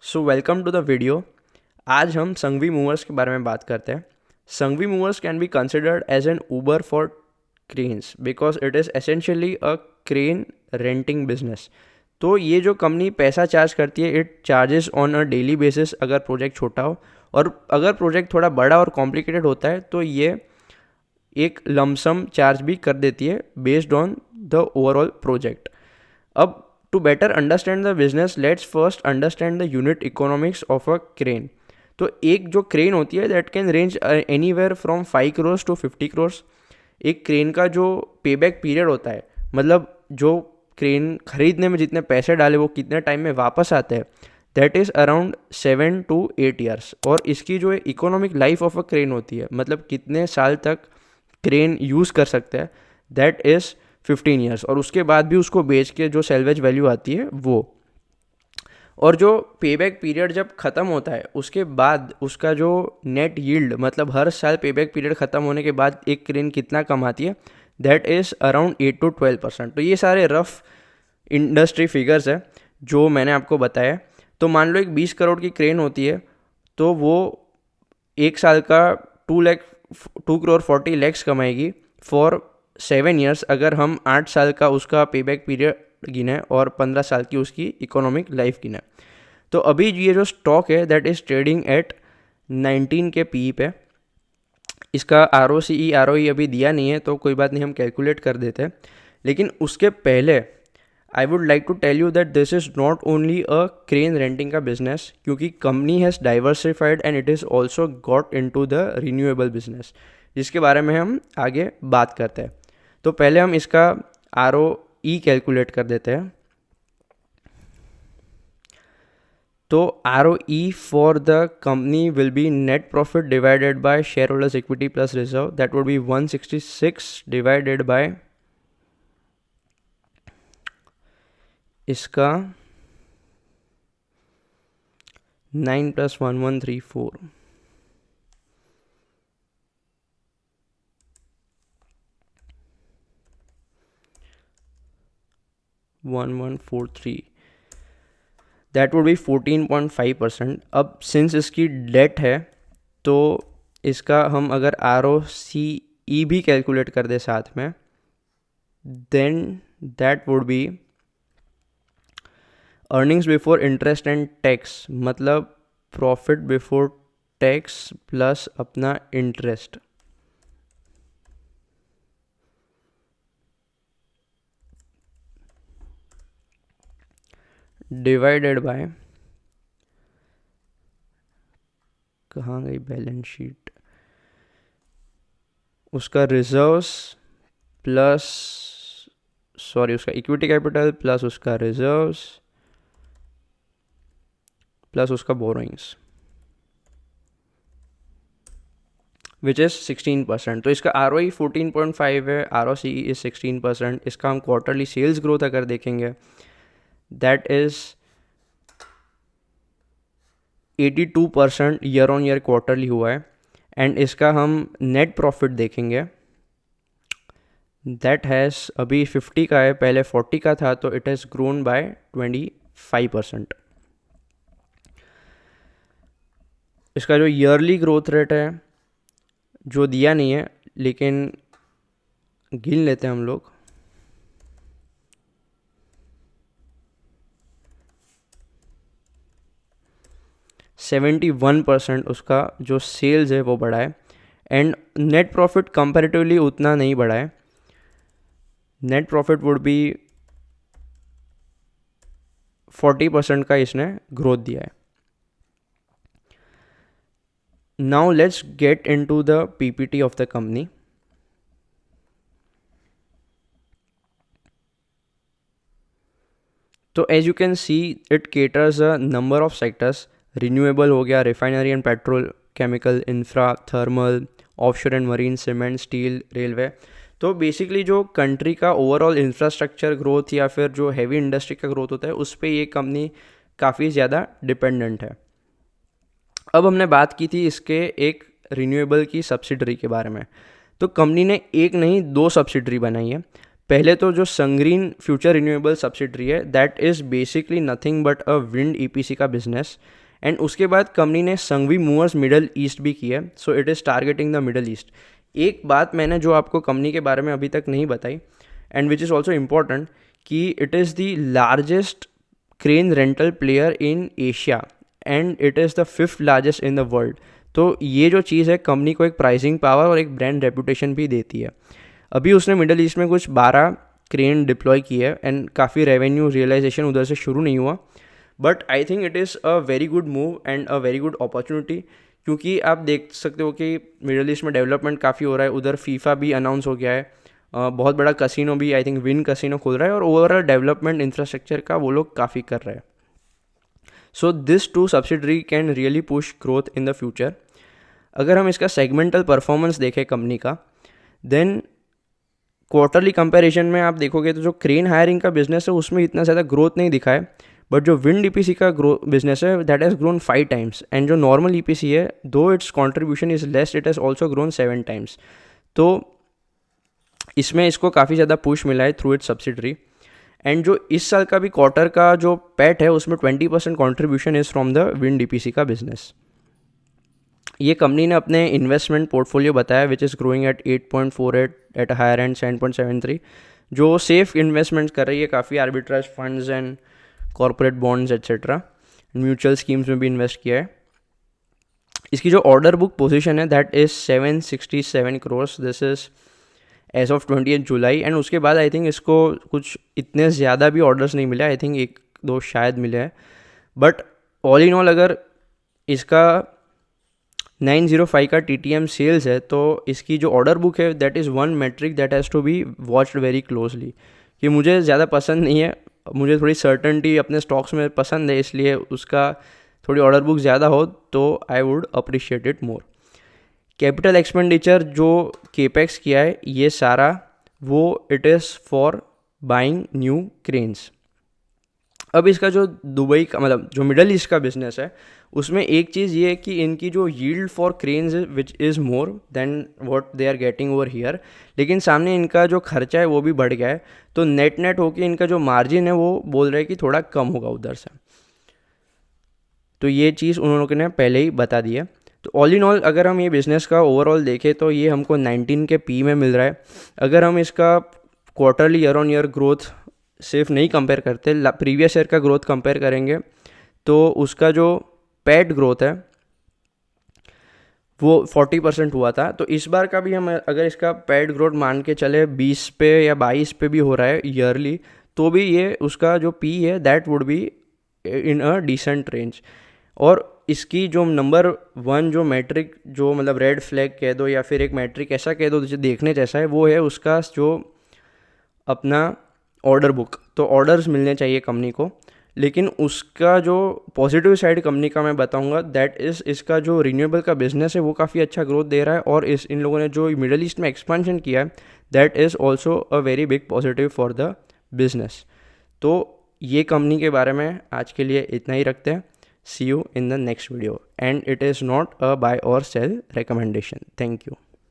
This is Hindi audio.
So welcome to the video. आज हम संघवी मूवर्स के बारे में बात करते हैं। Sanghvi Movers can be considered as an Uber for cranes because it is essentially a crane renting business. तो ये जो कंपनी पैसा चार्ज करती है, it charges on a daily basis अगर प्रोजेक्ट छोटा हो, और अगर प्रोजेक्ट थोड़ा बड़ा और कॉम्प्लिकेटेड होता है तो ये एक लमसम चार्ज भी कर देती है based on the overall project. अब to better understand the business, let's first understand the unit economics of a crane. तो एक जो क्रेन होती है that can range anywhere from 5 crores to 50 crores। एक क्रेन का जो पेबैक पीरियड होता है, मतलब जो क्रेन खरीदने में जितने पैसे डाले वो कितने टाइम में वापस आते हैं, that is around 7 to 8 years। और इसकी जो economic life of a crane होती है, मतलब कितने साल तक क्रेन यूज़ कर सकते हैं, दैट इज़ 15 years। और उसके बाद भी उसको बेच के जो सेल्वेज वैल्यू आती है वो। और जो पेबैक पीरियड जब ख़त्म होता है उसके बाद उसका जो नेट यील्ड, मतलब हर साल पेबैक पीरियड ख़त्म होने के बाद एक क्रेन कितना कमाती है, दैट इज़ अराउंड 8 to 12%। तो ये सारे रफ इंडस्ट्री फिगर्स है जो मैंने आपको बताया। तो मान लो एक 20 करोड़ की क्रेन होती है, तो वो एक साल का 2 crore 40 lakhs कमाएगी फॉर 7 years, अगर हम 8 साल का उसका पेबैक पीरियड गिने और 15 साल की उसकी इकोनॉमिक लाइफ गिने। तो अभी ये जो स्टॉक है दैट इज़ ट्रेडिंग एट 19 के पी पे। इसका आर ओ सी ई आर ओ ई अभी दिया नहीं है, तो कोई बात नहीं, हम कैलकुलेट कर देते हैं। लेकिन उसके पहले I would like to tell you that this is not only a crane renting का बिजनेस, क्योंकि company has diversified and it is also got in to the renewable business, जिसके बारे में हम आगे बात करते हैं। तो पहले हम इसका आर ओ ई कैलकुलेट कर देते हैं। तो R O E for the company will be net profit divided by shareholders equity plus reserve, that would be 166 divided by इसका 9 + 1134, 1143, दैट वुड बी 14.5%। अब सिंस इसकी डेट है तो इसका हम अगर आर ओ सी ई भी कैलकुलेट कर दे साथ में, then that would be earnings before interest and tax, मतलब प्रॉफिट बिफोर टैक्स प्लस अपना इंटरेस्ट, डिवाइडेड बाय, कहाँ गई बैलेंस शीट, उसका रिजर्व्स प्लस, सॉरी, उसका इक्विटी कैपिटल प्लस उसका रिजर्व्स प्लस उसका बोरोइंग्स, विच इज़ 16%। तो इसका आर ओ ई 14.5 है, R O C E is 16%। इसका हम क्वार्टरली सेल्स ग्रोथ अगर देखेंगे, that is 82% year on year quarterly हुआ है। एंड इसका हम नेट प्रॉफिट देखेंगे, दैट हैज़ अभी 50 का है, पहले 40 का था, तो इट हैज़ ग्रोन बाय 25%। इसका जो ईयरली ग्रोथ रेट है जो दिया नहीं है लेकिन गिन लेते हैं हम लोग, %71 उसका जो सेल्स है वो बढ़ा है। एंड नेट प्रॉफिट कंपैरेटिवली उतना नहीं बढ़ा है, नेट प्रॉफिट वुड बी 40% का इसने ग्रोथ दिया है। Now let's get into the PPT of the company. तो as you can see it caters a number of sectors. Renewable हो गया, refinery and petrochemical, infra, thermal, offshore and marine, cement, steel, railway. तो बेसिकली जो कंट्री का ओवरऑल इंफ्रास्ट्रक्चर ग्रोथ या फिर जो हैवी इंडस्ट्री का ग्रोथ होता है उस पर ये कंपनी काफ़ी ज़्यादा डिपेंडेंट है। अब हमने बात की थी इसके एक रिन्यूएबल की सब्सिडरी के बारे में। तो कंपनी ने एक नहीं 2 सब्सिडरी बनाई है। पहले तो जो संग्रीन फ्यूचर रिन्यूएबल सब्सिडरी है that is basically nothing but a wind EPC का बिजनेस, एंड उसके बाद कंपनी ने संघवी मूवर्स मिडल ईस्ट भी की है, so it is targeting the middle east. एक बात मैंने जो आपको कंपनी के बारे में अभी तक नहीं बताई and which is also important कि it is the largest crane rental player in Asia and it is the 5th largest in the world. तो ये जो चीज़ है कंपनी को एक प्राइसिंग पावर और एक ब्रांड रेपुटेशन भी देती है। अभी उसने मिडल ईस्ट में कुछ 12 क्रेन डिप्लॉय की है एंड काफ़ी रेवेन्यू रियलाइजेशन उधर से शुरू नहीं हुआ, but I think it is a very good move and a very good opportunity, क्योंकि आप देख सकते हो कि मिडल ईस्ट में डेवलपमेंट काफ़ी हो रहा है। उधर फीफा भी अनाउंस हो गया है, बहुत बड़ा कसिनो भी आई थिंक विन कसिनो खुल रहा है, और ओवरऑल डेवलपमेंट इंफ्रास्ट्रक्चर का वो लोग काफ़ी कर रहे हैं। So this two subsidiary can really push growth in the future. अगर हम इसका सेगमेंटल परफॉर्मेंस देखें कंपनी का, देन क्वार्टरली कंपैरिजन में आप देखोगे तो जो क्रेन हायरिंग का बिजनेस है उसमें इतना ज़्यादा ग्रोथ नहीं दिखा है, बट जो विंड ईपीसी का बिजनेस है that has grown 5 times, and जो नॉर्मल ईपीसी है दो it's contribution is less it has also grown 7 times। तो इसमें इसको काफ़ी ज़्यादा पुश मिला है थ्रू इट्स सब्सिडरी। एंड जो इस साल का भी क्वार्टर का जो पैट है उसमें 20% contribution is from the wind EPC का बिजनेस। ये कंपनी ने अपने इन्वेस्टमेंट पोर्टफोलियो बताया which is growing at 8.48 at higher and 7.73, जो सेफ इन्वेस्टमेंट्स कर रही है, काफ़ी arbitrage funds and corporate bonds etcetera, mutual schemes में भी इन्वेस्ट किया है। इसकी जो ऑर्डर बुक पोजीशन है that is 767 crores, this is as of 20th July, and उसके बाद आई थिंक इसको कुछ इतने ज़्यादा भी ऑर्डर्स नहीं मिले, आई थिंक 1-2 शायद मिले हैं, बट ऑल इन ऑल अगर इसका 905 का TTM सेल्स है तो इसकी जो ऑर्डर बुक है that is one metric that has to be watched very closely. कि मुझे ज़्यादा पसंद नहीं है, मुझे थोड़ी सर्टनटी अपने स्टॉक्स में पसंद है, इसलिए उसका थोड़ी ऑर्डर बुक ज़्यादा हो तो I would appreciate it more. Capital expenditure जो केपेक्स किया है ये सारा वो it is for buying new cranes. अब इसका जो दुबई का मतलब जो मिडल ईस्ट का बिजनेस है उसमें एक चीज़ ये है कि इनकी जो yield for cranes which is more than what they are getting over here, लेकिन सामने इनका जो खर्चा है वो भी बढ़ गया है, तो नेट नेट होके इनका जो मार्जिन है वो बोल रहे हैं कि थोड़ा कम होगा उधर से। तो ये चीज़ उन लोगों ने पहले ही बता दी है। तो ऑल इन ऑल अगर हम ये बिज़नेस का ओवरऑल देखें तो ये हमको 19 के पी में मिल रहा है। अगर हम इसका quarterly year on year growth सिर्फ नहीं कंपेयर करते, प्रीवियस ईयर का ग्रोथ कंपेयर करेंगे तो उसका जो पैट ग्रोथ है वो 40% हुआ था। तो इस बार का भी हम अगर इसका पैट ग्रोथ मान के चले 20 पे या 22 पे भी हो रहा है ईयरली, तो भी ये उसका जो पी है that would be in a decent range. और इसकी जो नंबर 1 जो मैट्रिक जो मतलब रेड फ्लैग कह दो या फिर एक मैट्रिक ऐसा कह दो जो देखने जैसा है वो है उसका जो अपना ऑर्डर बुक। तो ऑर्डर्स मिलने चाहिए कंपनी को, लेकिन उसका जो पॉजिटिव साइड कंपनी का मैं बताऊंगा दैट इज़ इसका जो रिन्यूएबल का बिजनेस है वो काफ़ी अच्छा ग्रोथ दे रहा है, और इन लोगों ने जो मिडल ईस्ट में एक्सपेंशन किया है that is also a very big positive for the business. तो ये कंपनी के बारे में आज के लिए इतना ही रखते हैं। See you in the next video, and it is not a buy और सेल रिकमेंडेशन। Thank you.